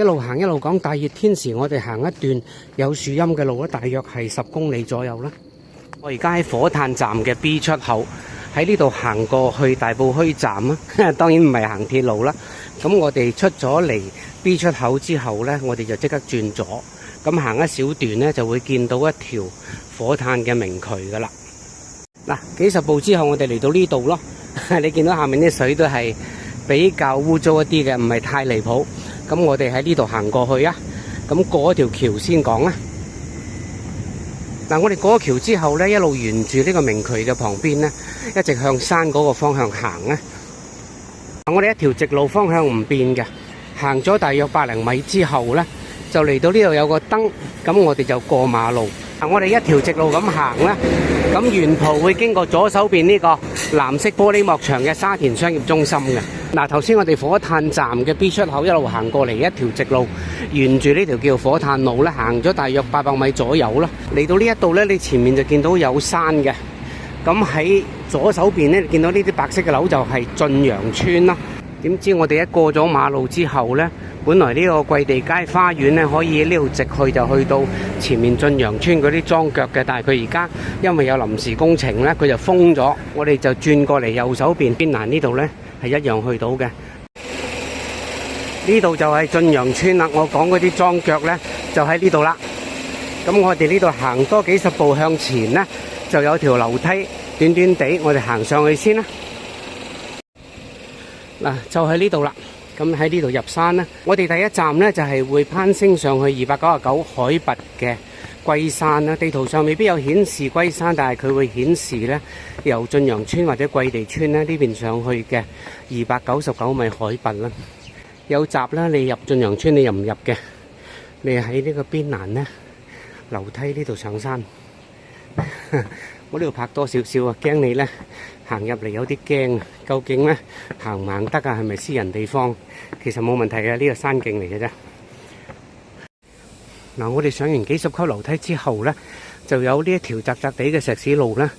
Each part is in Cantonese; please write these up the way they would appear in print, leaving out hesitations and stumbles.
一路行一路講。大熱天時，我哋行一段有樹蔭嘅路咧，大約係10公里左右啦。我而家喺火炭站嘅 B 出口，喺呢度行過去大埔墟站啊。當然唔係行鐵路啦。咁我哋出咗嚟 B 出口之後呢，我哋就即刻轉左。咁行一小段呢，就會見到一條火炭嘅明渠噶啦。嗱，幾十步之後，我哋嚟到呢度咯。你見到下面啲水都係比較污糟一啲嘅，唔係太離譜。咁我哋喺呢度行過去啊。咁過一條橋先講啊。嗱，我哋過咗橋之後呢，一路沿住呢個明渠嘅旁邊呢，一直向山嗰個方向行呢。我哋一條直路方向唔變嘅，行咗大約100零米之後呢，就嚟到呢度有個燈，咁我哋就過馬路。我哋一條直路咁行啦，咁沿途會經過左手邊呢個藍色玻璃幕牆嘅沙田商業中心嘅。嗱，頭先我哋火炭站嘅 B 出口一路行過嚟，一條直路沿住呢條叫火炭路咧，行咗大約800米左右啦。嚟到呢一度呢，你前面就見到有山嘅。咁喺左手邊呢，你見到呢啲白色嘅樓就係晉陽村啦。點知我哋一過咗馬路之後呢，本來呢個貴地街花園呢，可以呢度直去就去到前面晉陽村嗰啲莊腳嘅，但係佢而家因為有臨時工程呢，佢就封咗。我哋就轉過嚟右手邊邊欄呢度呢，係一樣去到嘅。呢度就係晉陽村啦。我講嗰啲莊腳呢，就喺呢度啦。咁我哋呢度行多幾十步向前呢，就有條樓梯，短短地，我哋行上去先啦。嗱，就喺呢度啦。咁喺呢度入山呢，我哋第一站呢，就係會攀升上去299海拔嘅龜山啦。地圖上未必有顯示龜山，但係佢會顯示呢，由晉陽村或者貴地村呢邊上去嘅299米海拔啦。有閘啦，你入晉陽村你又唔入嘅，你喺呢個邊欄呢，樓梯呢度上山。我呢度拍多少少啊，驚你呢行入嚟有啲驚，究竟呢行唔行得啊？係咪私人地方？其實冇問題嘅，呢個山徑嚟嘅啫。嗱，我哋上完幾十級樓梯之後呢，就有呢一條窄窄地嘅石屎路呢，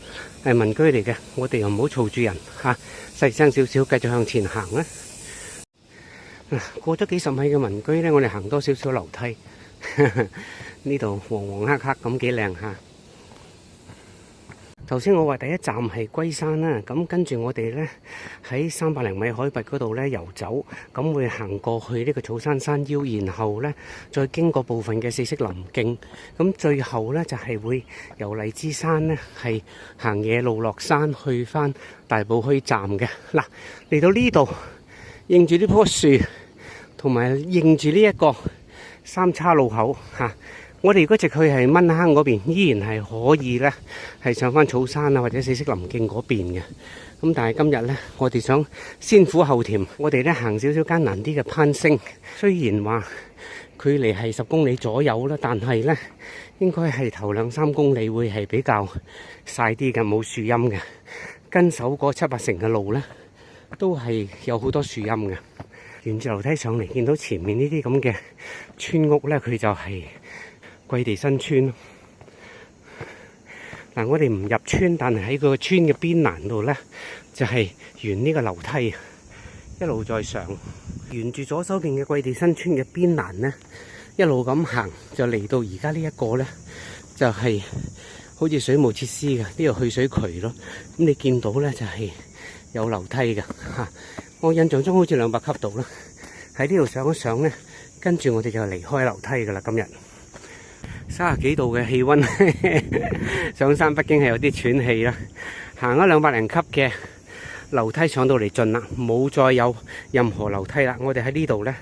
係民居嚟嘅。我哋又唔好嘈住人嚇，細聲少少，繼續向前行啦。過咗幾十米嘅民居呢，我哋行多少少樓梯，呢度黃黃黑黑咁幾靚嚇。頭先我話第一站係龜山啦，咁跟住我哋呢喺300零米海拔嗰度呢遊走，咁會行過去呢個草山山腰，然後呢再經過部分嘅四色林徑，咁最後呢就係會由荔枝山呢係行野路落山去返大埔墟站嘅。嗱，嚟到呢度應住呢棵樹，同埋應住呢一個三叉路口嚇。我哋如果直去係蚊坑嗰邊，依然係可以呢係上返草山啊或者四色林徑嗰邊嘅。咁但係今日呢，我哋想先苦後甜，我哋呢行少少艱難啲嘅攀升。雖然話距離係10公里左右啦，但係呢應該係頭2-3公里會係比較曬啲嘅，冇樹蔭嘅。跟手嗰7-8成嘅路呢，都係有好多樹蔭嘅。沿住樓梯上嚟，見到前面呢啲咁嘅村屋呢，佢就係貴地新村。嗱，我哋唔入村，但係喺佢個村嘅邊欄度呢，就係沿呢個樓梯一路再上，沿住左手邊嘅貴地新村嘅邊欄呢，一路咁行，就嚟到而家呢一個呢，就係好似水務設施嘅呢度去水渠咯。咁你見到呢，就係有樓梯嘅嚇，我印象中好似200級度啦。喺呢度上一上呢，跟住我哋就離開樓梯噶啦。今日30幾度嘅氣溫，上山北京係有啲喘氣啦。行咗200零級嘅樓梯上到嚟盡啦，冇再有任何樓梯啦。我哋喺呢度呢，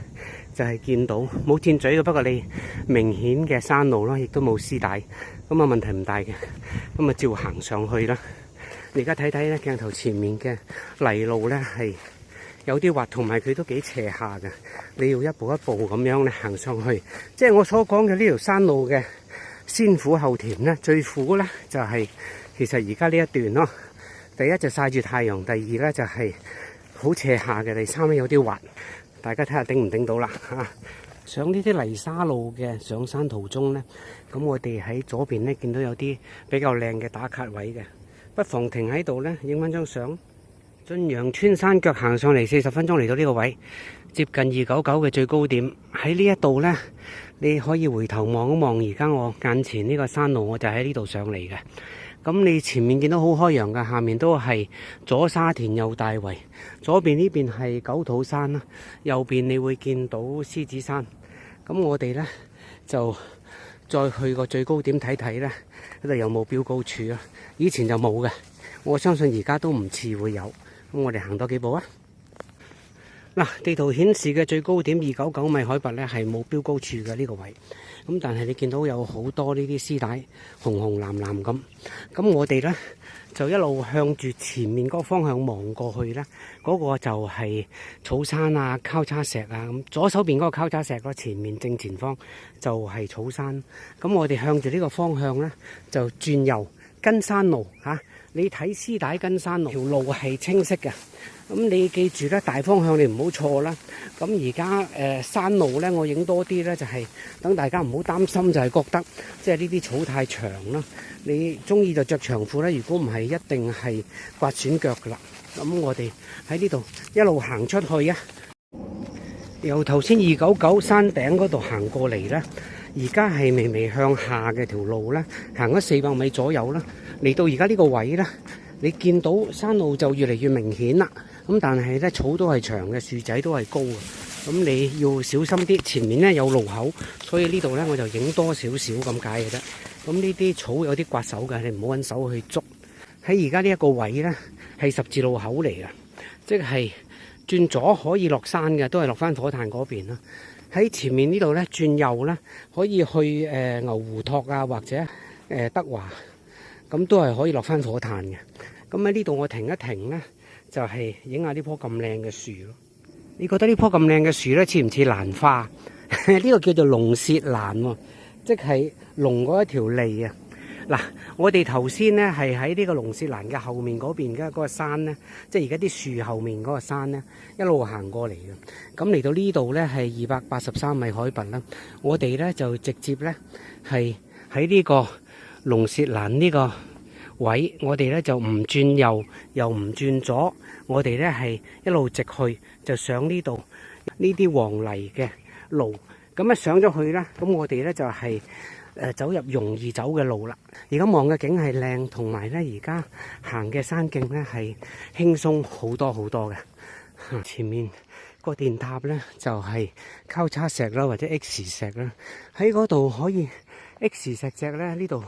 就係見到冇箭嘴嘅，不過你明顯嘅山路咯，亦都冇絲帶，咁啊問題唔大嘅。咁啊照行上去啦。你而家睇睇咧，鏡頭前面嘅泥路呢，係有啲滑，同埋佢都幾斜下嘅。你要一步一步咁樣咧行上去，即係我所講嘅呢條山路嘅先苦後甜呢。最苦呢就係其實而家呢一段咯。第一就曬住太陽，第二呢就係好斜下嘅，第三呢有啲滑。大家睇下頂唔頂到啦嚇。上呢啲泥沙路嘅上山途中呢，咁我哋喺左邊呢見到有啲比較靚嘅打卡位嘅，不妨停喺度呢影翻張相。晉陽村山腳行上嚟40分鐘嚟到呢個位，接近299嘅最高點。喺呢一度呢，你可以回頭望一望，而家我眼前呢個山路，我就喺呢度上嚟嘅。咁你前面見到好開揚嘅，下面都係左沙田右大圍，左邊呢邊係九肚山啦，右邊你會見到獅子山。咁我哋呢，就再去個最高點睇睇呢，嗰度有冇標高柱啊？以前就冇嘅，我相信而家都唔似會有。咁我哋行多幾步啊！嗱，地圖顯示嘅最高點299米海拔呢，係冇標高柱嘅呢個位。咁但係你見到有好多呢啲絲帶紅紅藍藍咁。咁我哋呢，就一路向住前面嗰個方向望過去呢，嗰個就係草山啊、交叉石啊。咁左手邊嗰個交叉石嗰前面正前方就係草山。咁我哋向住呢個方向呢，就轉右跟山路嚇。你睇絲帶跟山路條路係清晰嘅。咁你記住咧，大方向你唔好錯啦。咁而家山路咧，我影多啲咧，就係等大家唔好擔心，就係覺得即係呢啲草太長啦。你中意就着長褲咧，如果唔係一定係刮損腳噶啦。咁我哋喺呢度一路行出去啊，由頭先299山頂嗰度行過嚟咧，而家係微微向下嘅條路咧，行咗400米左右啦。嚟到而家呢個位咧，你見到山路就越嚟越明顯啦。咁但係咧，草都係長嘅，樹仔都係高嘅。咁你要小心啲，前面咧有路口，所以呢度咧我就影多少少咁解嘅啫。咁呢啲草有啲刮手嘅，你唔好揾手去捉。喺而家呢一個位咧係十字路口嚟嘅，即係轉左可以落山嘅，都係落翻火炭嗰邊啦。喺前面呢度咧轉右咧可以去牛湖托啊，或者德華，咁都係可以落翻火炭嘅。咁喺呢度我停一停咧，就係影下呢棵咁靚嘅樹咯。你覺得呢棵咁靚嘅樹咧似唔似蘭花？呢個叫做龍舌蘭喎，即係龍嗰一條脷啊！嗱，我哋頭先咧係喺呢個龍舌蘭嘅後面嗰邊嘅嗰個山咧，即係而家啲樹後面嗰個山咧，一路行過嚟嘅。咁嚟到呢度咧係283米海拔啦。我哋咧就直接咧係喺呢個龍舌蘭呢個位，我哋咧就唔轉右又唔轉左，我哋咧係一路直去，就上呢度呢啲黃泥嘅路。咁一上咗去咧，咁我哋咧就係走入容易走嘅路啦。而家望嘅景係靚，同埋咧而家行嘅山徑咧係輕鬆好多好多嘅。前面個電塔咧就係交叉石啦，或者 X 石啦，喺嗰度可以 X 石隻咧呢度。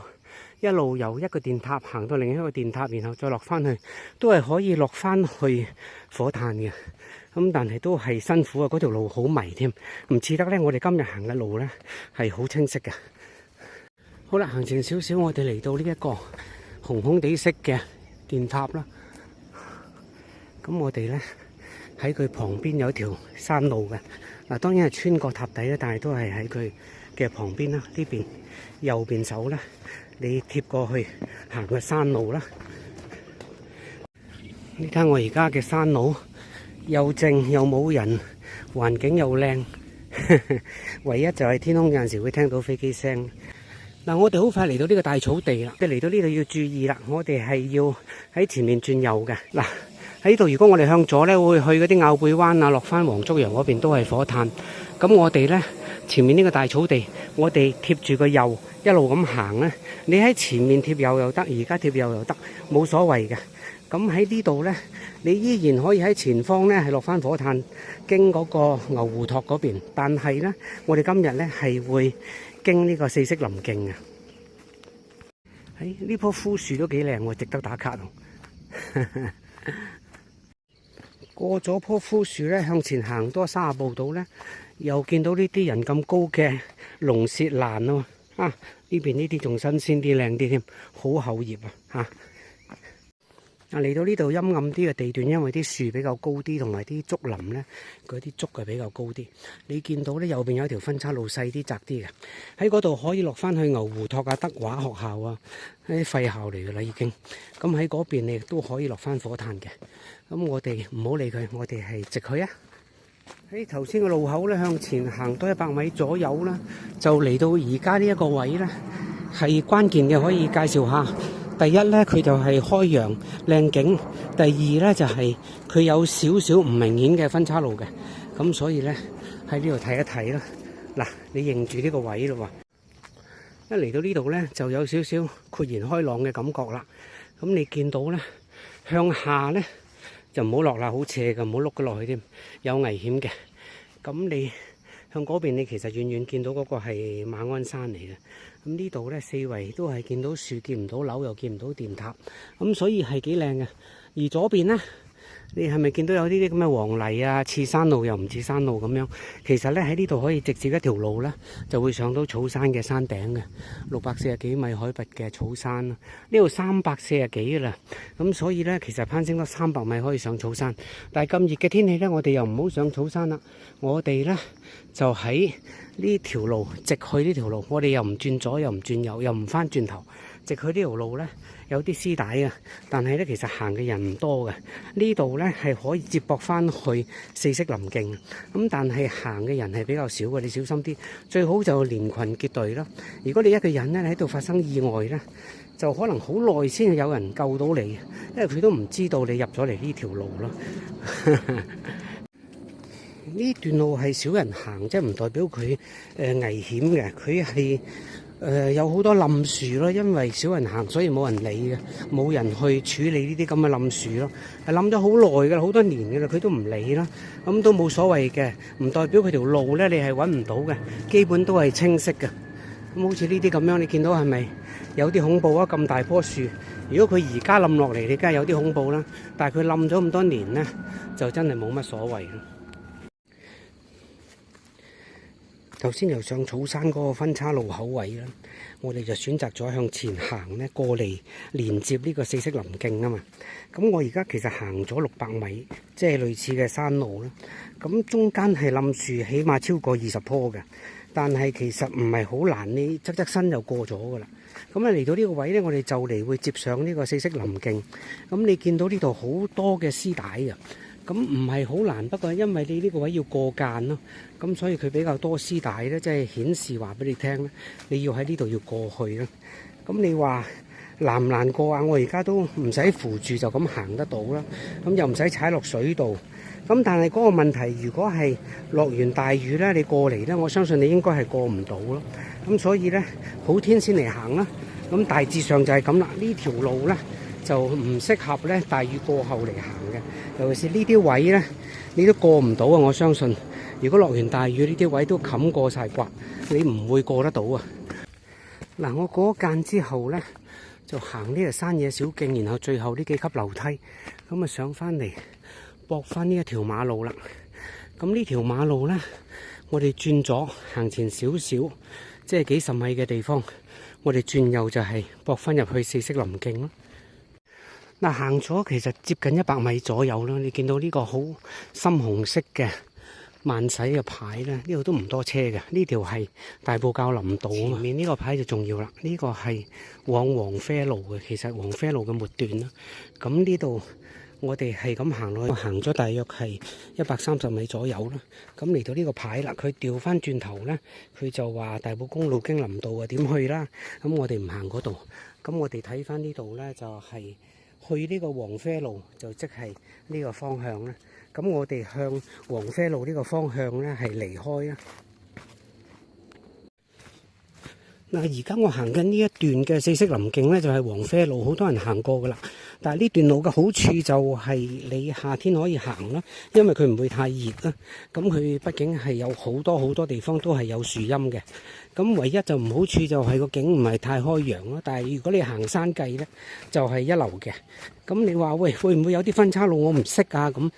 一路由一個電塔行到另一個電塔，然後再落翻去，都係可以落翻去火炭嘅。咁但係都係辛苦啊！嗰條路好迷添，唔似得咧我哋今日行嘅路咧係好清晰嘅。好啦，行前少少，我哋嚟到呢一個紅紅地色嘅電塔啦。咁我哋咧喺佢旁邊有條山路嘅。嗱，當然係穿過塔底啦，但係都係喺佢嘅旁邊啦。呢邊右邊手咧，你貼過去行個山路啦。你睇我而家嘅山路又靜又冇人，環境又靚，唯一就係天空有陣時會聽到飛機聲。嗱，我哋好快嚟到呢個大草地啦，即係嚟到呢度要注意啦，我哋係要喺前面轉右嘅。嗱，喺呢度如果我哋向左咧，會去嗰啲坳背灣啊，落翻黃竹洋嗰邊都係火炭。咁我哋咧前面呢個大草地，我哋貼住個右一路咁行咧，你喺前面貼右又得，而家貼右又得，冇所謂嘅。咁喺呢度咧，你依然可以喺前方咧係落翻火炭，經嗰個牛湖托嗰邊。但係咧，我哋今日咧係會經呢個四色林徑啊。喺呢棵枯樹都幾靚喎，值得打卡喎。過咗棵枯樹咧，向前行多30步到咧，又見到呢啲人咁高嘅龍舌蘭咯。啊，呢邊呢啲仲新鮮啲、靚啲添，好厚葉啊！嚟到呢度陰暗啲嘅地段，因為啲樹比較高啲，同埋啲竹林咧，嗰啲竹係比較高啲。你見到咧右邊有一條分岔路細啲、窄啲嘅，喺嗰度可以落翻去牛湖托啊、德華學校啊，啲廢校嚟㗎啦已經。咁喺嗰邊你亦都可以落翻火炭嘅。咁我哋唔好理佢，我哋係直去啊！喺頭先嘅路口咧，向前行多100米左右啦，就嚟到而家呢一個位咧，係關鍵嘅，可以介紹下。第一呢，佢就係開揚靚景；第二呢，就係佢有少少唔明顯嘅分岔路嘅。咁所以呢，喺呢度睇一睇啦。嗱，你認住呢個位咯喎，一嚟到呢度呢，就有少少豁然開朗嘅感覺啦。咁你見到呢，向下呢，就唔好落啦，好斜嘅，唔好碌咗落去添，有危險嘅。咁你向嗰邊，你其實遠遠見到嗰個係馬鞍山嚟嘅。咁呢度呢，四圍都係見到樹，見唔到樓，又見唔到電塔，咁所以係幾靚嘅。而左邊呢，你係咪見到有啲咁嘅黃泥啊？似山路又唔似山路咁樣。其實咧喺呢度可以直接一條路咧，就會上到草山嘅山頂嘅，640幾米海拔嘅草山啦。呢度340幾噶啦，咁所以咧其實攀升多300米可以上草山。但係咁熱嘅天氣咧，我哋又唔好上草山啦。我哋咧就喺呢條路直去呢條路，我哋又唔轉左又唔轉右，又唔翻轉頭，直去呢條路咧。有啲絲帶嘅，但係咧其實行嘅人唔多嘅。呢度咧係可以接駁翻去四色林徑，咁但係行嘅人係比較少嘅，你小心啲。最好就連群結隊啦。如果你一個人咧喺度發生意外咧，就可能好耐先有人救到你，因為佢都唔知道你入咗嚟呢條路咯。呢段路係少人行，即係唔代表佢危險嘅，佢係。有好多冧樹咯，因為少人行，所以冇人理嘅，冇人去處理呢啲咁嘅冧樹咯。係冧咗好耐㗎啦，好多年㗎啦，佢都唔理啦。咁都冇所謂嘅，唔代表佢條路咧，你係揾唔到嘅，基本都係清晰嘅。咁好似呢啲咁樣，你見到係咪有啲恐怖啊？咁大棵樹，如果佢而家冧落嚟，你梗係有啲恐怖啦。但係佢冧咗咁多年咧，就真係冇乜所謂啦。頭先由上草山嗰個分岔路口位啦，我哋就選擇咗向前行咧，過嚟連接呢個四色林徑啊嘛。咁我而家其實行咗600米，即係類似嘅山路啦。咁中間係冧樹，起碼超過20棵嘅，但係其實唔係好難，你側身就過咗噶啦。咁啊嚟到呢個位咧，我哋就嚟會接上呢個四色林徑。咁你見到呢度好多嘅絲帶啊！咁唔係好難，不過因為你呢個位要過間咯，咁所以佢比較多絲帶咧，即係顯示話俾你聽咧，你要喺呢度要過去啦。咁你話難唔難過啊？我而家都唔使扶住就咁行得到啦，咁又唔使踩落水度。咁但係嗰個問題，如果係落完大雨咧，你過嚟咧，我相信你應該係過唔到咯。咁所以咧，好天先嚟行啦。咁大致上就係咁啦。呢條路咧就唔適合咧大雨過後嚟行嘅。尤其是呢啲位咧，你都過唔到啊！我相信，如果落完大雨，呢啲位都冚過晒刮，你唔會過得到啊！嗱，我過咗間之後咧，就行呢個山野小徑，然後最後呢幾級樓梯，咁啊上翻嚟，駁翻呢一條馬路啦。咁呢條馬路咧，我哋轉左行前少少，即係幾十米嘅地方，我哋轉右就係駁翻入去四色林徑咯。嗱，行咗其實接近100米左右啦，你見到呢個好深紅色嘅慢駛嘅牌咧，呢度都唔多車嘅。呢條係大埔滘林道啊嘛，前面呢個牌就重要啦。呢個係往黃啡路嘅，其實黃啡路嘅末段啦。咁呢度我哋係咁行落去，行咗大約係130米左右啦。咁嚟到呢個牌啦，佢調翻轉頭咧，佢就話大埔公路經林道啊點去啦。咁我哋唔行嗰度，咁我哋睇翻呢度咧就係去呢個黃啡路，就即係呢個方向啦。咁我哋向黃啡路呢個方向咧係離開啦。嗱，而家我行緊呢一段嘅四色林徑咧，就係黃啡路，好多人行過噶啦。但係呢段路嘅好處就係你夏天可以行啦，因為佢唔會太熱啦。咁佢畢竟係有好多地方都係有樹蔭嘅。咁唯一就唔好處就係個景唔係太開揚咯。但係如果你行山計咧，就係一流嘅。咁你話喂，會唔會有啲分岔路我唔識啊？咁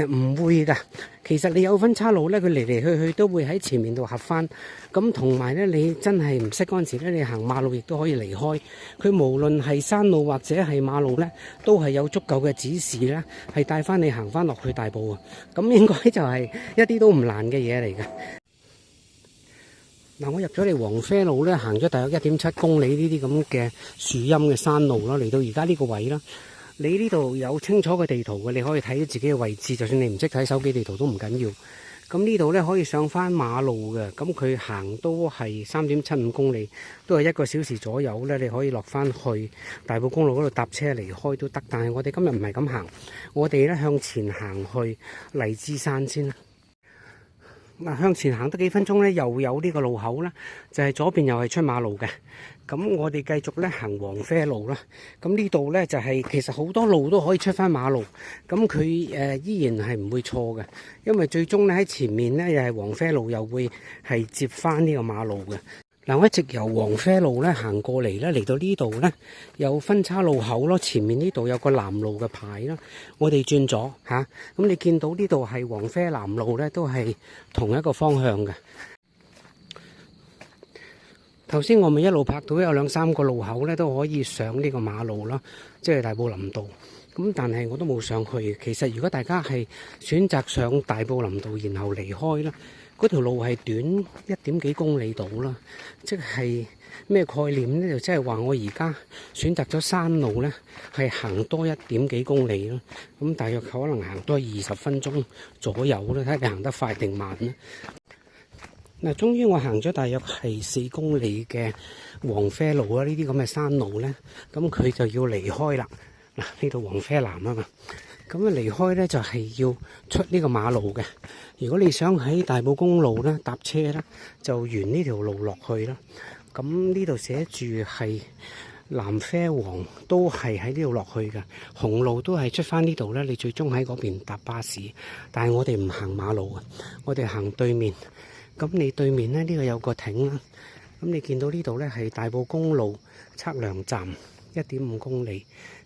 唔會㗎。其實你有分岔路咧，佢嚟嚟去去都會喺前面度合翻。咁同埋咧，你真係唔識嗰陣時咧，你行馬路亦都可以離開。佢無論係山路或者係馬路咧，都係有足夠嘅指示咧，係帶翻你行翻落去大埔啊。咁應該就係一啲都唔難嘅嘢嚟嘅。嗱，我入咗嚟黃啡路咧，行咗大約1.7公里呢啲咁嘅樹蔭嘅山路啦，嚟到而家呢個位啦。你呢度有清楚嘅地圖嘅，你可以睇到自己嘅位置，就算你唔識睇手機地圖都唔緊要。咁呢度咧可以上翻馬路嘅，咁佢行都係3.75公里，都係1個小時左右咧。你可以落翻去大埔公路嗰度搭車離開都得。但係我哋今日唔係咁行，我哋咧向前行去荔枝山先啦。嗱，向前行得幾分鐘咧，又有呢個路口啦，就係左邊又係出馬路嘅。咁我哋繼續咧行黃啡路啦。咁呢度咧就係其實好多路都可以出翻馬路。咁佢依然係唔會錯嘅，因為最終咧喺前面咧又係黃啡路，又會係接翻呢個馬路嘅。嗱，我一直由黃啡路咧行過嚟咧，嚟到呢度咧有分叉路口咯。前面呢度有個藍路嘅牌啦，我哋轉咗嚇。咁你見到呢度係黃啡藍路咧，都係同一個方向嘅。頭先我咪一路拍到有2、3個路口咧都可以上呢個馬路啦，即係大埔林道。咁但係我都冇上去。其實如果大家係選擇上大埔林道然後離開啦，嗰條路係短1點幾公里度啦，即係咩概念呢？就即係話我而家選擇咗山路呢，係行多1點幾公里咯。咁大約可能行多20分鐘左右啦，睇下你行得快定慢啦。嗱，終於我行咗大約係4公里嘅黃啡路啦，呢啲咁嘅山路呢，咁佢就要離開啦。嗱，呢度黃啡藍啊嘛。咁啊離開咧就係要出呢個馬路嘅。如果你想喺大埔公路咧搭車咧，就沿呢條路落去啦。咁呢度寫住係藍啡黃都係喺呢度落去嘅，紅路都係出翻呢度咧。你最終喺嗰邊搭巴士，但係我哋唔行馬路啊，我哋行對面。咁你對面咧呢個有個亭啦。咁你見到呢度咧係大埔公路測量站1.5公里。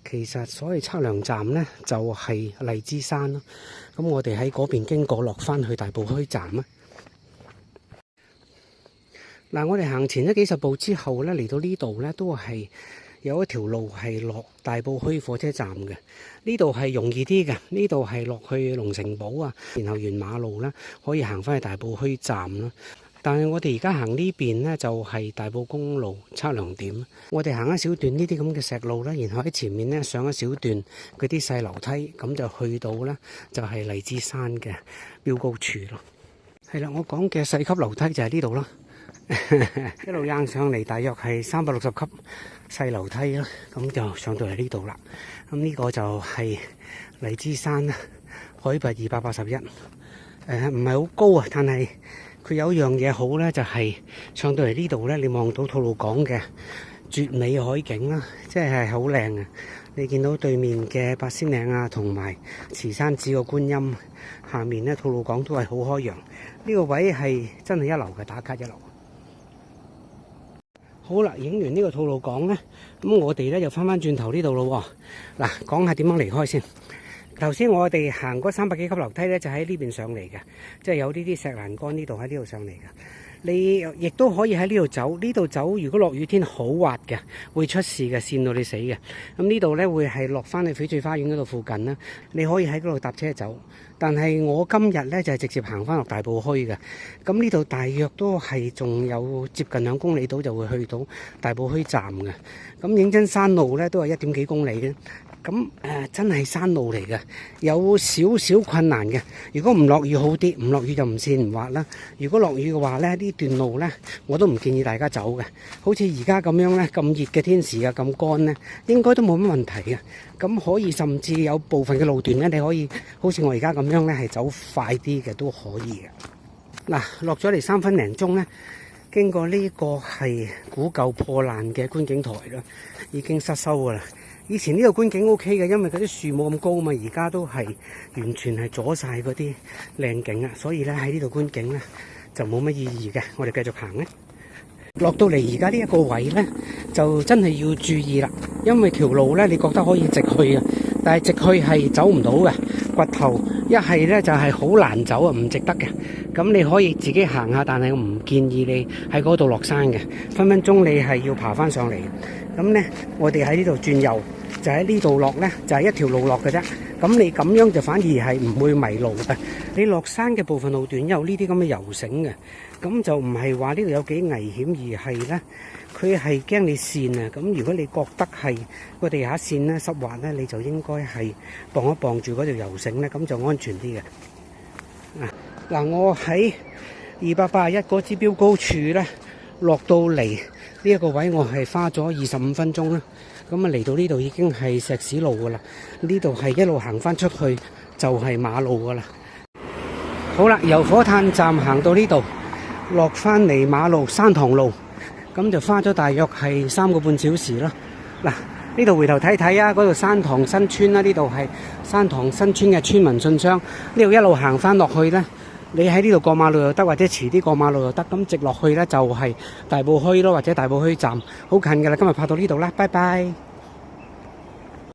其實所謂測量站呢，就係荔枝山咯。咁我哋喺嗰邊經過落翻去大埔墟站啊。嗱，我哋行前咗幾十步之後呢，嚟到呢度呢，都係有一條路係落大埔墟火車站嘅。呢度係容易啲嘅，呢度係落去龍城堡啊，然後沿馬路呢，可以行翻去大埔墟站啦。但係我哋而家行呢邊呢，就係大埔公路測量點。我哋行一小段呢啲咁嘅石路啦，然後喺前面呢上一小段嗰啲細樓梯，咁就去到呢就係荔枝山嘅標高處咯。係啦，我講嘅細級樓梯就係呢度啦，一路行上嚟大約係360級細樓梯啦，咁就上到嚟呢度啦。咁呢個就係荔枝山啦，海拔281，唔係好高啊，但係佢有樣嘢好咧，就係上到嚟呢度咧，你望到吐露港嘅絕美海景啦，即係好靚啊！你見到對面嘅八仙嶺啊，同埋慈山寺個觀音，下面咧吐露港都係好開揚。呢個位係真係一流嘅，打卡一流。好啦，影完呢個吐露港咧，咁我哋咧又翻轉頭呢度咯。嗱，講下點樣離開先。頭先我哋行嗰300幾級樓梯咧，就喺呢邊上嚟嘅，即係有呢啲石欄杆呢度喺呢度上嚟嘅。你亦都可以喺呢度走，呢度走如果落雨天好滑嘅，會出事嘅，跣到你死嘅。咁呢度咧會係落翻去翡翠花園嗰度附近啦，你可以喺嗰度搭車走。但係我今日咧就係直接行翻落大埔墟嘅。咁呢度大約都係仲有接近2公里度就會去到大埔墟站嘅。咁認真山路咧都係1點幾公里嘅。咁真係山路嚟嘅，有少少困難嘅。如果唔落雨好啲，唔落雨就唔跣唔滑啦。如果落雨嘅話咧，呢段路咧我都唔建議大家走嘅。好似而家咁樣咧，咁熱嘅天時啊，咁乾咧，應該都冇乜問題嘅。咁可以甚至有部分嘅路段咧，你可以好似我而家咁樣咧，係走快啲嘅都可以嘅。嗱，落咗嚟3分零鐘咧，經過呢個係古舊破爛嘅觀景台啦，已經失修噶啦。以前呢個觀景 OK 嘅，因為嗰啲樹冇咁高嘛，而家都係完全係阻晒嗰啲靚景啊，所以咧喺呢度觀景咧就冇乜意義嘅。我哋繼續行咧，落到嚟而家呢一個位咧，就真係要注意啦，因為條路咧你覺得可以直去啊，但係直去係走唔到嘅，掘頭一係咧就係好難走啊，唔值得嘅。咁你可以自己行下，但係我唔建議你喺嗰度落山嘅，分分鐘你係要爬翻上嚟。咁咧，我哋喺呢度轉右，就喺呢度落咧，就係一條路落嘅啫。咁你咁樣就反而係唔會迷路嘅。你落山嘅部分路段有呢啲咁嘅油繩嘅，咁就唔係話呢度有幾危險，而係咧佢係驚你跣啊。咁如果你覺得係個地下跣咧濕滑咧，你就應該係綁一綁住嗰條油繩咧，咁就安全啲嘅。嗱，我喺281嗰支標高處咧，落到嚟呢一個位，我係花咗25分鐘啦。咁啊，嚟到呢度已經係石屎路噶啦，呢度係一路行翻出去就係馬路噶啦。好啦，由火炭站行到呢度，落翻嚟馬路山塘路，咁就花咗大約係3個半小時啦。嗱，呢度回頭睇睇啊，嗰度山塘新村啦，呢度係山塘新村嘅村民信箱。呢度一路行翻落去呢，你喺呢度過馬路又得，或者遲啲過馬路又得。咁直落去呢，就係大埔墟咯，或者大埔墟站，好近噶啦。今日拍到呢度啦，拜拜。